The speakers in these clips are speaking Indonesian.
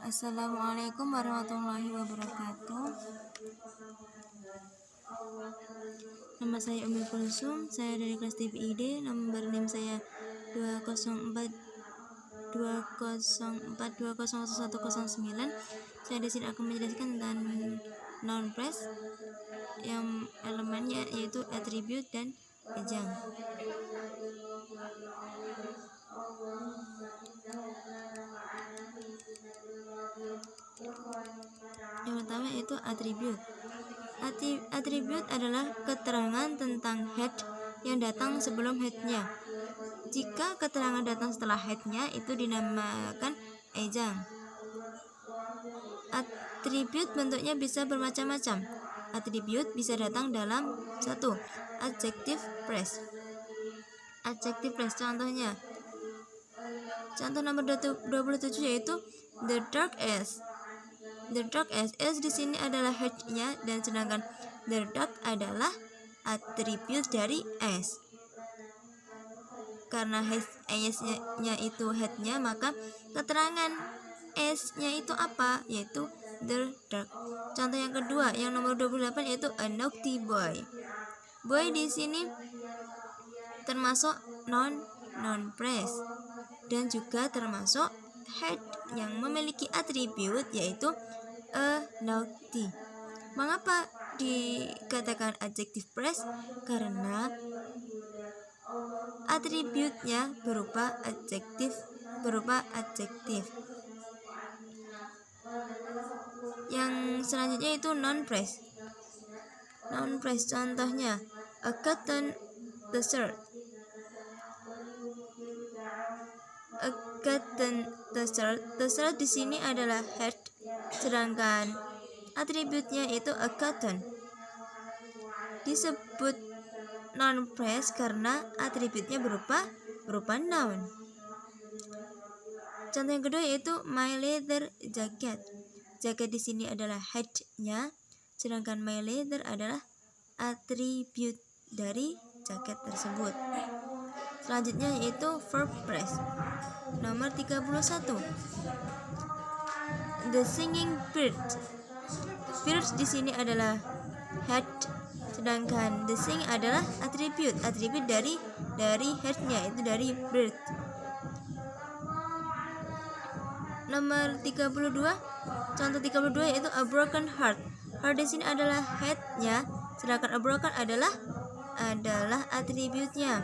Assalamualaikum warahmatullahi wabarakatuh. Nama saya Umi Kulsum, saya dari kelas TPID, nomor NIM saya 20420120109. Saya di sini akan menjelaskan tentang noun phrase yang elemennya yaitu attribute dan ejang. Yang pertama yaitu attribute. Attribute adalah keterangan tentang head yang datang sebelum headnya. Jika keterangan datang setelah headnya, itu dinamakan ejang. Attribute bentuknya bisa bermacam-macam. Attribute bisa datang dalam satu adjective phrase. Adjective phrase contohnya. Contoh nomor 27 yaitu the dark as. The dark as di sini adalah head-nya, dan sedangkan the dark adalah atribut dari as. Karena as-nya itu head-nya, maka keterangan as-nya itu apa? Yaitu the dark. Contoh yang kedua, yang nomor 28 yaitu a naughty boy. Boy di sini termasuk noun phrase dan juga termasuk head yang memiliki atribut yaitu a naughty. Mengapa dikatakan adjective phrase? Karena atributnya berupa adjektif. Yang selanjutnya itu noun phrase. Noun phrase contohnya a cotton t-shirt. A cotton t-shirt di sini adalah head, sedangkan atributnya itu a cotton. Disebut noun phrase karena atributnya berupa noun. Contoh yang kedua yaitu my leather jacket. Jacket di sini adalah head-nya, sedangkan my leather adalah atribut dari jaket tersebut. Selanjutnya yaitu verb phrase. Nomor 31. The singing bird. Bird di sini adalah head, sedangkan the sing adalah atribut dari head-nya, itu dari bird. Nomor 32. Contoh 32 yaitu a broken heart. Heart di sini adalah head-nya, sedangkan a broken adalah atributnya.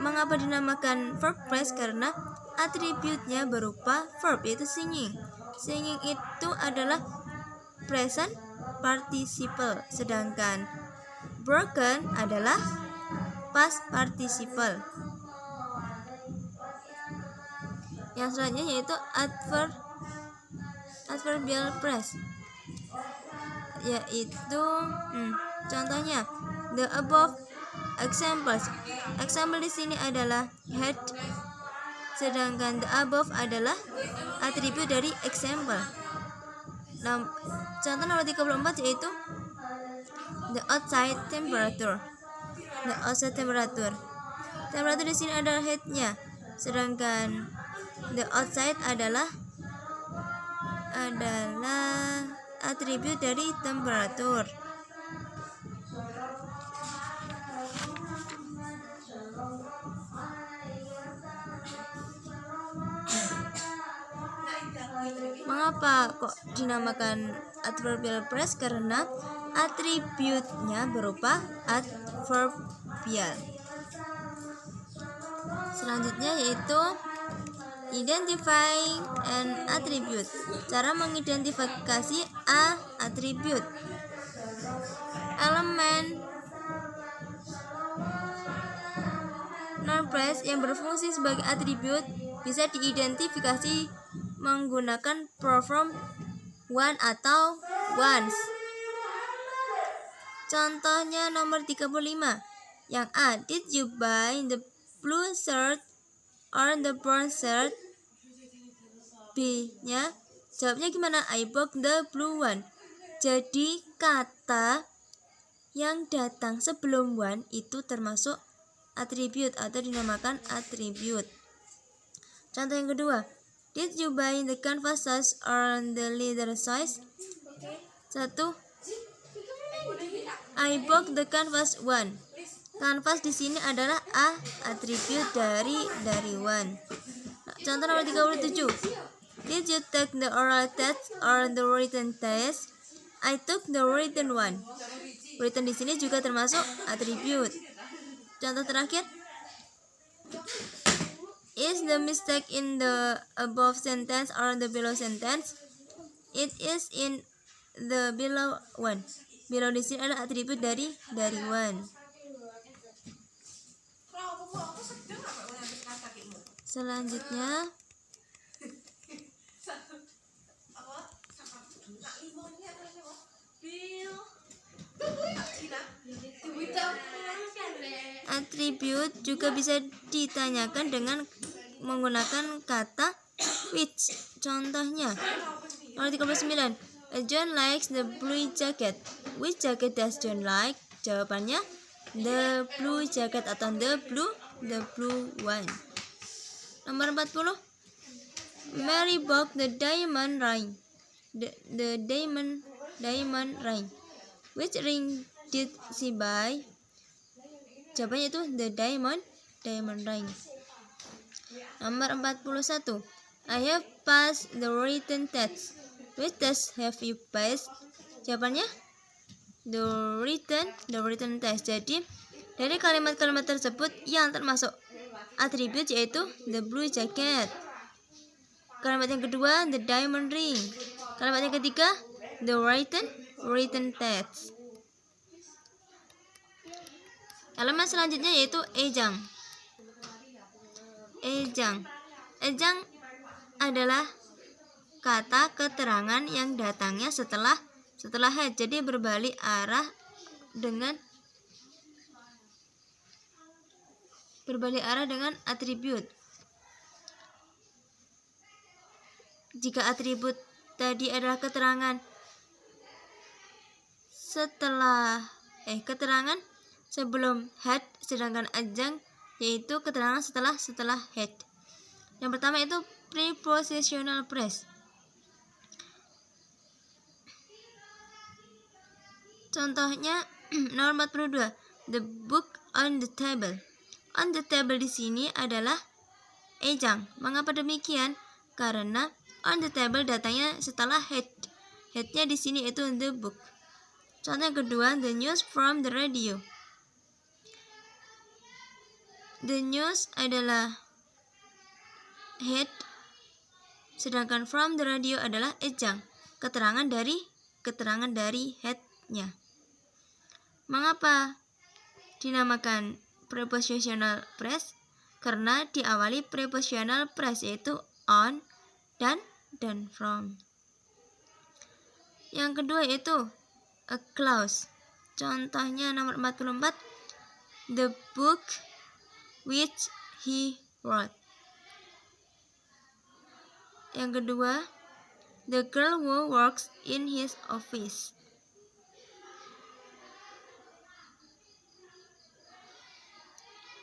Mengapa dinamakan verb phrase? Karena atributnya berupa verb yaitu singing. Singing itu adalah present participle, sedangkan broken adalah past participle. Yang selanjutnya yaitu adverbial phrase, yaitu contohnya the above examples. Example di sini adalah head, sedangkan the above adalah atribut dari example. Contoh nomor 34 yaitu the outside temperature. The outside temperature. Temperature di sini adalah head-nya, sedangkan the outside adalah atribut dari temperatur. Mengapa kok dinamakan adverbial phrase? Karena atributnya berupa adverbial. Selanjutnya yaitu identifying an attribute. Cara mengidentifikasi atribut. Elemen noun phrase yang berfungsi sebagai atribut bisa diidentifikasi menggunakan pronoun one atau ones. Contohnya nomor 35. Yang A, did you buy the blue shirt or the brown shirt? B-nya, jawabnya gimana? I bought the blue one. Jadi kata yang datang sebelum one itu termasuk atribut atau dinamakan atribut. Contoh yang kedua, Did you buy the canvas size or the leather size? 1. I bought the canvas 1. Canvas di sini adalah atribut dari one. Contoh nomor 37. Did you take the oral test or the written test? I took the written one. Written di sini juga termasuk atribut. Contoh terakhir. Is the mistake in the above sentence or the below sentence? It is in the below one. Below di sini adalah atribut dari one. Selanjutnya atribut juga bisa ditanyakan dengan menggunakan kata which. Contohnya nomor 39. John likes the blue jacket. Which jacket does John like? Jawabannya the blue jacket atau the blue one. Nomor 40. Mary bought the diamond ring. The diamond ring. Which ring did she buy? Jawabannya itu the diamond ring. Nomor 41. I have passed the written test. Which test have you passed? Jawabannya the written test. Jadi dari kalimat-kalimat tersebut yang termasuk atribut yaitu the blue jacket. Kalimat yang kedua the diamond ring. Kalimat yang ketiga the written test. Kalimat selanjutnya yaitu ejang. Ejang adalah kata keterangan yang datangnya setelah head, jadi berbalik arah dengan atribut. Jika atribut tadi adalah keterangan sebelum head, sedangkan ejang yaitu keterangan setelah head. Yang pertama itu prepositional phrase. Contohnya nomor 42. The book on the table. On the table di sini adalah ejang. Mengapa demikian? Karena on the table datangnya setelah head. Headnya di sini itu the book. Contoh yang kedua, the news from the radio. The news adalah head, sedangkan from the radio adalah ejang. Keterangan dari headnya. Mengapa dinamakan prepositional phrase? Karena diawali prepositional phrase yaitu on dan from. Yang kedua yaitu a clause. Contohnya nomor 44. The book which he wrote. Yang kedua, the girl who works in his office.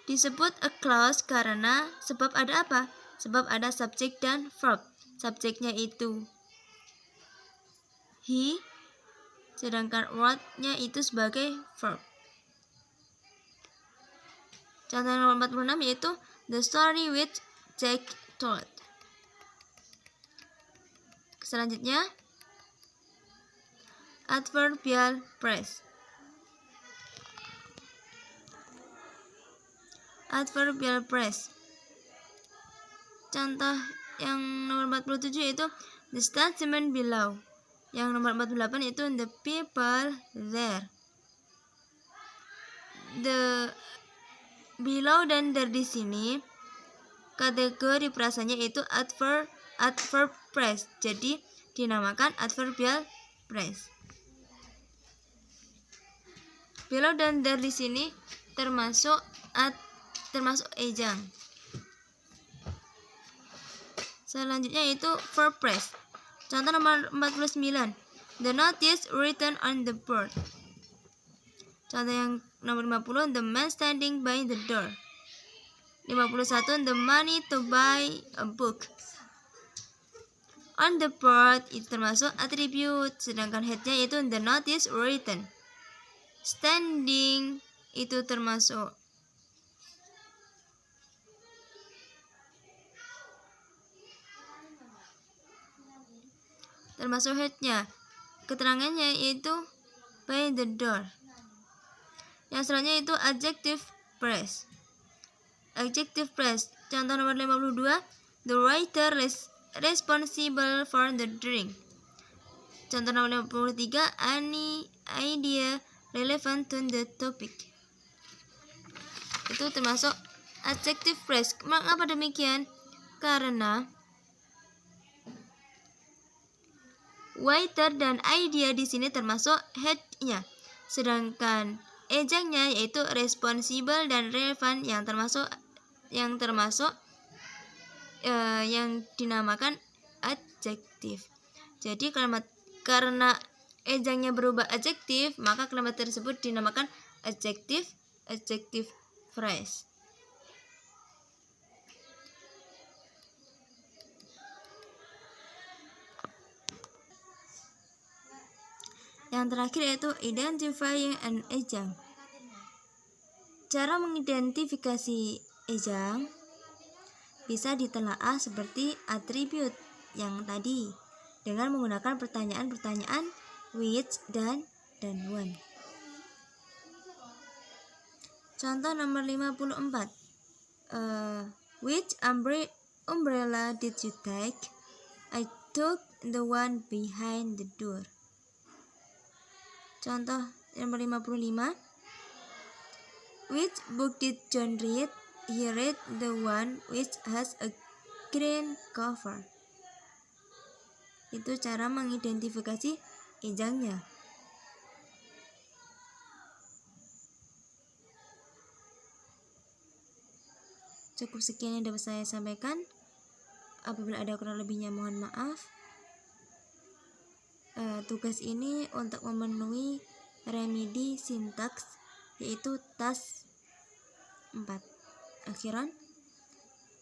Disebut a clause karena sebab ada apa? Sebab ada subjek dan verb. Subjeknya itu he, sedangkan wrote-nya itu sebagai verb. Contoh nomor 46 yaitu the story which Jack told. Selanjutnya adverbial phrase. Adverbial phrase. Contoh yang nomor 47 yaitu the statement below. Yang nomor 48 itu the people there. The below dan there di sini kategori frasanya itu adverb phrase. Jadi dinamakan adverbial phrase. Below dan there di sini termasuk ejang. Selanjutnya itu verb phrase. Contoh nomor 49. The notice written on the board. Contoh yang nomor 50. The man standing by the door. 51. The money to buy a book. On the board itu termasuk atribut, sedangkan headnya itu the notice written. Standing itu termasuk headnya. Keterangannya yaitu by the door. Yang selanjutnya itu adjective phrase. Adjective phrase. Contoh nomor 52, the waiter is responsible for the drink. Contoh nomor 53, any idea relevant to the topic. Itu termasuk adjective phrase. Mengapa demikian? Karena waiter dan idea di sini termasuk headnya, sedangkan ejangnya yaitu responsible dan relevant yang termasuk yang dinamakan adjektif. Jadi karena ejangnya berubah adjektif, maka kalimat tersebut dinamakan adjective phrase. Yang terakhir yaitu identifying an ejang. Cara mengidentifikasi ejang bisa ditelaah seperti atribut yang tadi dengan menggunakan pertanyaan-pertanyaan which dan when. Contoh nomor 54. Which umbrella did you take? I took the one behind the door. Contoh nomor 55. Which book did John read? He read the one which has a green cover. Itu cara mengidentifikasi ejangnya. Cukup sekian yang dapat saya sampaikan. Apabila ada kurang lebihnya mohon maaf. Tugas ini untuk memenuhi remedi sintaks yaitu tas 4. Akhiran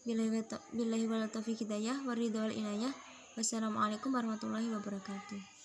billahi wal taufiq hidayah waridho wal inayah. Wassalamualaikum warahmatullahi wabarakatuh.